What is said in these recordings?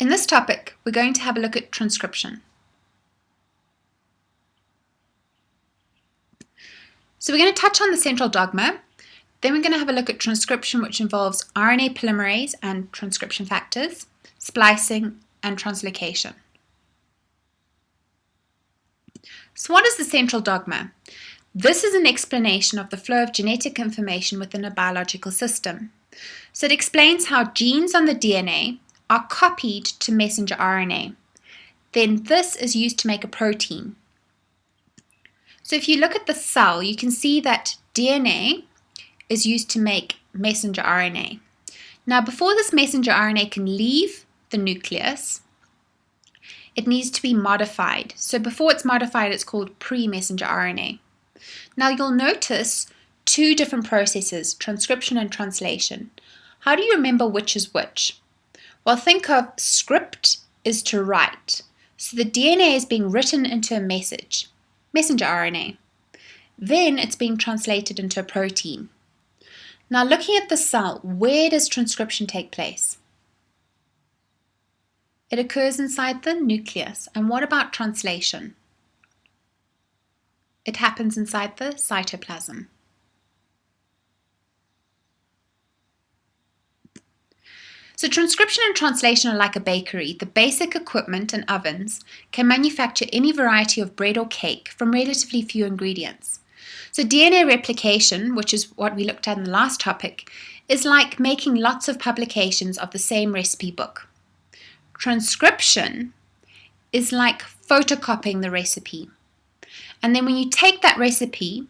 In this topic, we're going to have a look at transcription. So we're going to touch on the central dogma, then we're going to have a look at transcription, which involves RNA polymerase and transcription factors, splicing, and translocation. So what is the central dogma? This is an explanation of the flow of genetic information within a biological system. So it explains how genes on the DNA are copied to messenger RNA. Then this is used to make a protein. So if you look at the cell, you can see that DNA is used to make messenger RNA. Now, before this messenger RNA can leave the nucleus, it needs to be modified. So before it's modified, it's called pre-messenger RNA. Now, you'll notice two different processes, transcription and translation. How do you remember which is which? Well, think of script is to write. So the DNA is being written into a messenger RNA. Then it's being translated into a protein. Now, looking at the cell, where does transcription take place? It occurs inside the nucleus. And what about translation? It happens inside the cytoplasm. So transcription and translation are like a bakery. The basic equipment and ovens can manufacture any variety of bread or cake from relatively few ingredients. So DNA replication, which is what we looked at in the last topic, is like making lots of publications of the same recipe book. Transcription is like photocopying the recipe. And then when you take that recipe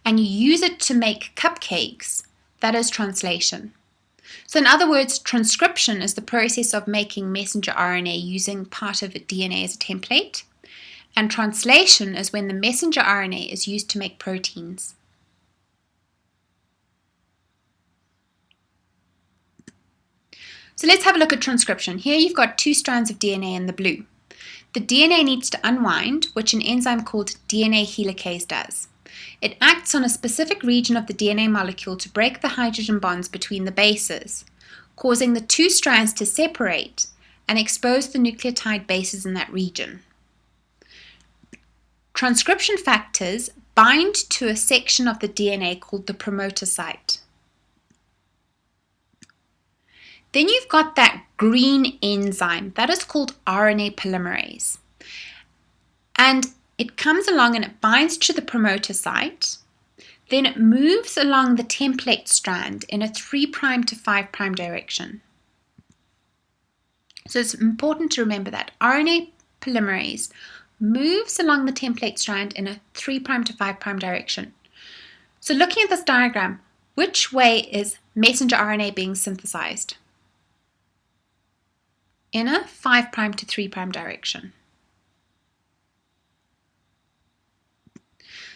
and you use it to make cupcakes, that is translation. So in other words, transcription is the process of making messenger RNA using part of DNA as a template, and translation is when the messenger RNA is used to make proteins. So let's have a look at transcription. Here you've got two strands of DNA in the blue. The DNA needs to unwind, which an enzyme called DNA helicase does. It acts on a specific region of the DNA molecule to break the hydrogen bonds between the bases, causing the two strands to separate and expose the nucleotide bases in that region. Transcription factors bind to a section of the DNA called the promoter site. Then you've got that green enzyme that is called RNA polymerase. And it comes along and it binds to the promoter site. Then it moves along the template strand in a 3' to 5' direction. So it's important to remember that RNA polymerase moves along the template strand in a 3' to 5' direction. So looking at this diagram, which way is messenger RNA being synthesized? In a 5' to 3' direction.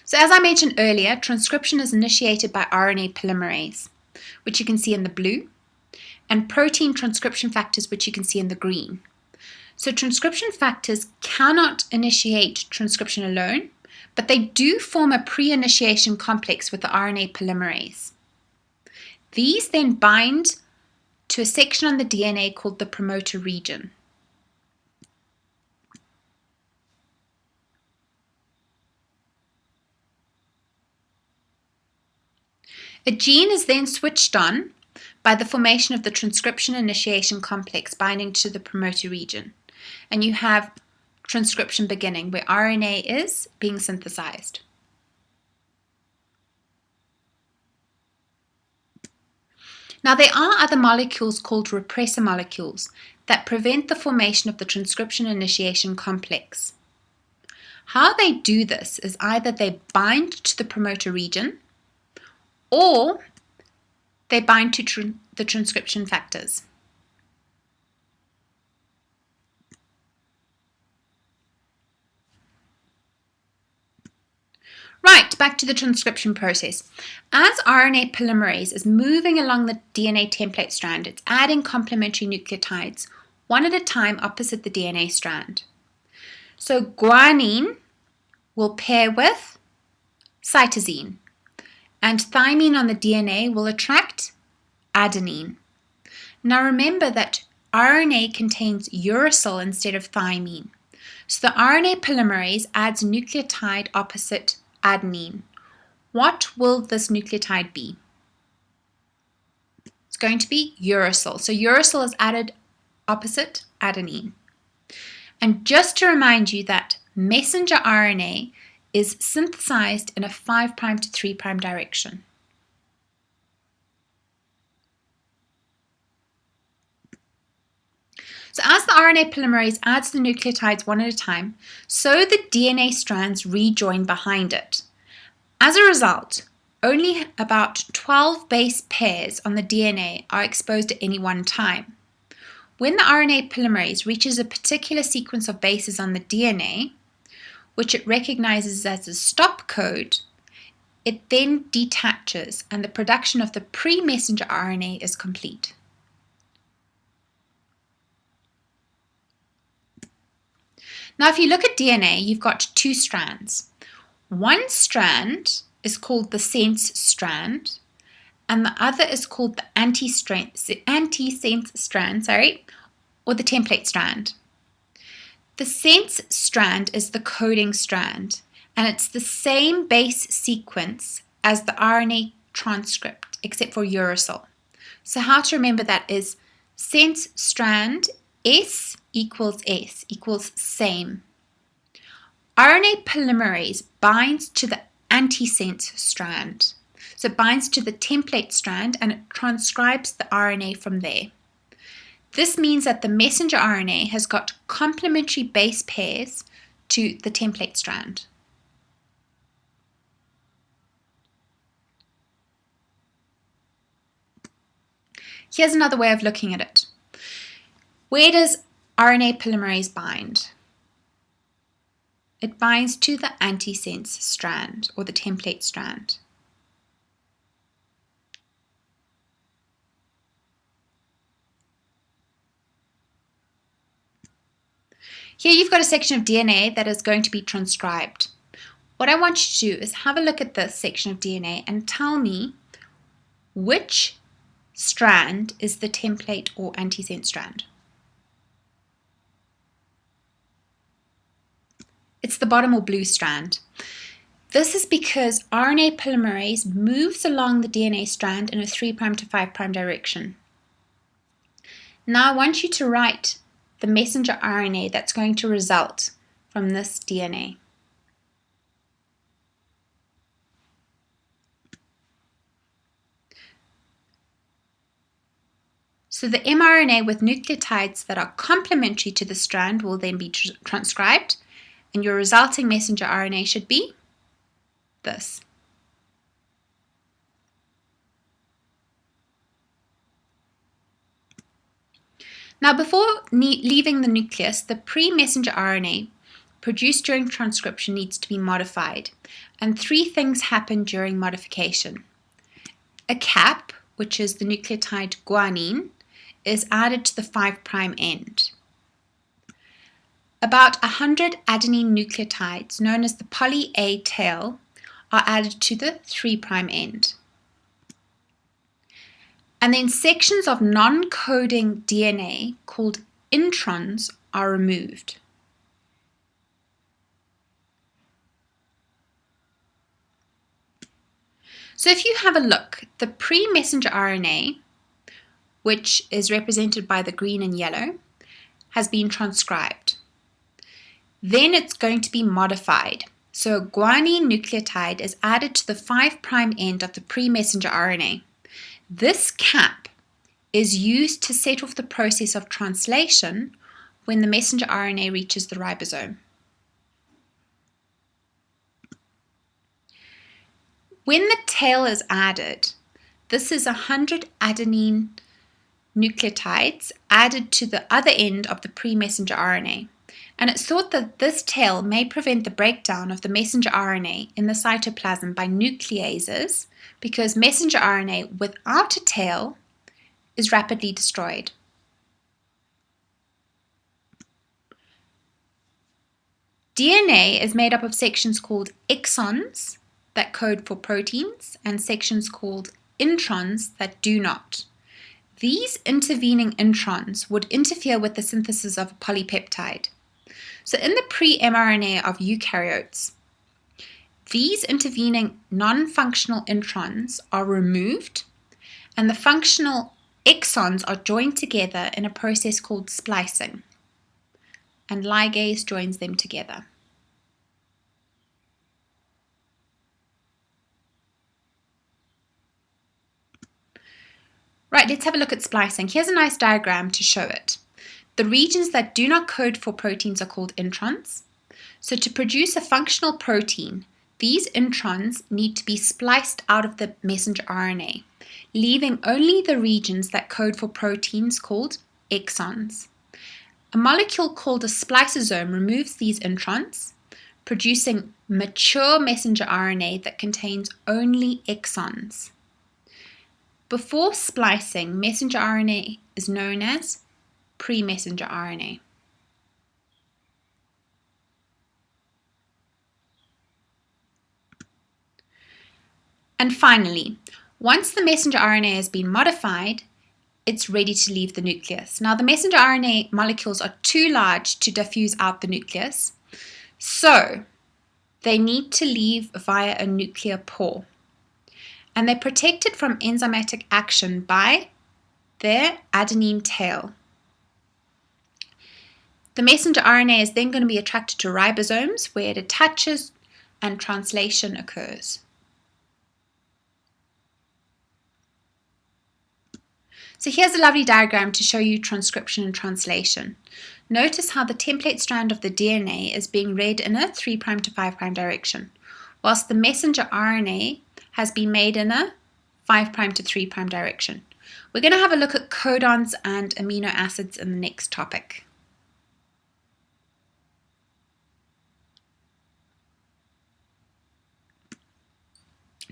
So as I mentioned earlier, transcription is initiated by RNA polymerase, which you can see in the blue, and protein transcription factors, which you can see in the green. So transcription factors cannot initiate transcription alone, but they do form a pre-initiation complex with the RNA polymerase. These then bind to a section on the DNA called the promoter region. A gene is then switched on by the formation of the transcription initiation complex binding to the promoter region. And you have transcription beginning, where RNA is being synthesized. Now, there are other molecules called repressor molecules that prevent the formation of the transcription initiation complex. How they do this is either they bind to the promoter region or they bind to the transcription factors. Right, back to the transcription process. As RNA polymerase is moving along the DNA template strand, it's adding complementary nucleotides, one at a time opposite the DNA strand. So guanine will pair with cytosine, and thymine on the DNA will attract adenine. Now remember that RNA contains uracil instead of thymine. So the RNA polymerase adds nucleotide opposite adenine. What will this nucleotide be? It's going to be uracil. So uracil is added opposite adenine. And just to remind you that messenger RNA is synthesized in a 5' to 3' direction. So as the RNA polymerase adds the nucleotides one at a time, so the DNA strands rejoin behind it. As a result, only about 12 base pairs on the DNA are exposed at any one time. When the RNA polymerase reaches a particular sequence of bases on the DNA, which it recognizes as a stop code, it then detaches and the production of the pre-messenger RNA is complete. Now, if you look at DNA, you've got two strands. One strand is called the sense strand, and the other is called the antisense strand, or the template strand. The sense strand is the coding strand, and it's the same base sequence as the RNA transcript, except for uracil. So how to remember that is sense strand, S equals same. RNA polymerase binds to the antisense strand. So it binds to the template strand and it transcribes the RNA from there. This means that the messenger RNA has got complementary base pairs to the template strand. Here's another way of looking at it. Where does RNA polymerase bind? It binds to the antisense strand or the template strand. Here you've got a section of DNA that is going to be transcribed. What I want you to do is have a look at this section of DNA and tell me which strand is the template or antisense strand. It's the bottom or blue strand. This is because RNA polymerase moves along the DNA strand in a 3' to 5' direction. Now I want you to write the messenger RNA that's going to result from this DNA. So the mRNA with nucleotides that are complementary to the strand will then be transcribed, and your resulting messenger RNA should be this. Now, before leaving the nucleus, the pre-messenger RNA produced during transcription needs to be modified, and three things happen during modification. A cap, which is the nucleotide guanine, is added to the 5' end. About 100 adenine nucleotides, known as the poly A tail, are added to the 3' end. And then sections of non-coding DNA called introns are removed. So if you have a look, the pre-messenger RNA, which is represented by the green and yellow, has been transcribed. Then it's going to be modified. So a guanine nucleotide is added to the 5' end of the pre-messenger RNA. This cap is used to set off the process of translation when the messenger RNA reaches the ribosome. When the tail is added, this is 100 adenine nucleotides added to the other end of the pre-messenger RNA. And it's thought that this tail may prevent the breakdown of the messenger RNA in the cytoplasm by nucleases, because messenger RNA without a tail is rapidly destroyed. DNA is made up of sections called exons that code for proteins and sections called introns that do not. these intervening introns would interfere with the synthesis of a polypeptide. So in the pre-mRNA of eukaryotes, these intervening non-functional introns are removed and the functional exons are joined together in a process called splicing, and ligase joins them together. Right, let's have a look at splicing. Here's a nice diagram to show it. The regions that do not code for proteins are called introns. So to produce a functional protein, these introns need to be spliced out of the messenger RNA, leaving only the regions that code for proteins called exons. A molecule called a spliceosome removes these introns, producing mature messenger RNA that contains only exons. Before splicing, messenger RNA is known as pre-messenger RNA. And finally, once the messenger RNA has been modified, it's ready to leave the nucleus. Now, the messenger RNA molecules are too large to diffuse out the nucleus, so they need to leave via a nuclear pore. And they're protected from enzymatic action by their adenine tail. The messenger RNA is then going to be attracted to ribosomes where it attaches and translation occurs. So here's a lovely diagram to show you transcription and translation. Notice how the template strand of the DNA is being read in a 3' to 5' direction, whilst the messenger RNA has been made in a 5' to 3' direction. We're going to have a look at codons and amino acids in the next topic.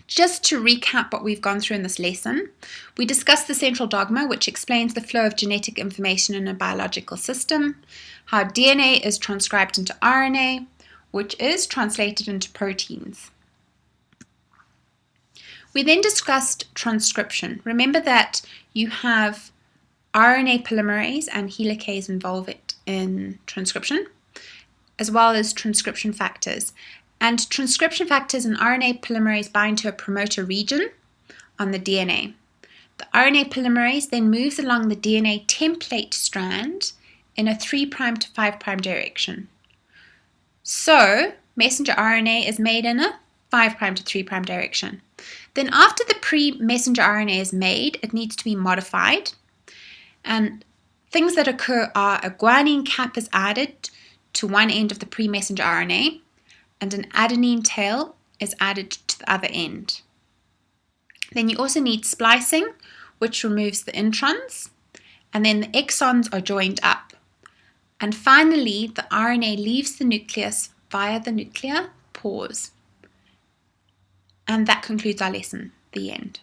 Just to recap what we've gone through in this lesson, we discussed the central dogma, which explains the flow of genetic information in a biological system, how DNA is transcribed into RNA, which is translated into proteins. We then discussed transcription. Remember that you have RNA polymerase and helicase involved in transcription, as well as transcription factors. And transcription factors and RNA polymerase bind to a promoter region on the DNA. The RNA polymerase then moves along the DNA template strand in a 3' to 5' direction. So, messenger RNA is made in a 5' to 3' direction. Then after the pre-messenger RNA is made, it needs to be modified. And things that occur are a guanine cap is added to one end of the pre-messenger RNA, and an adenine tail is added to the other end. Then you also need splicing, which removes the introns, and then the exons are joined up. And finally, the RNA leaves the nucleus via the nuclear pores. And that concludes our lesson, the end.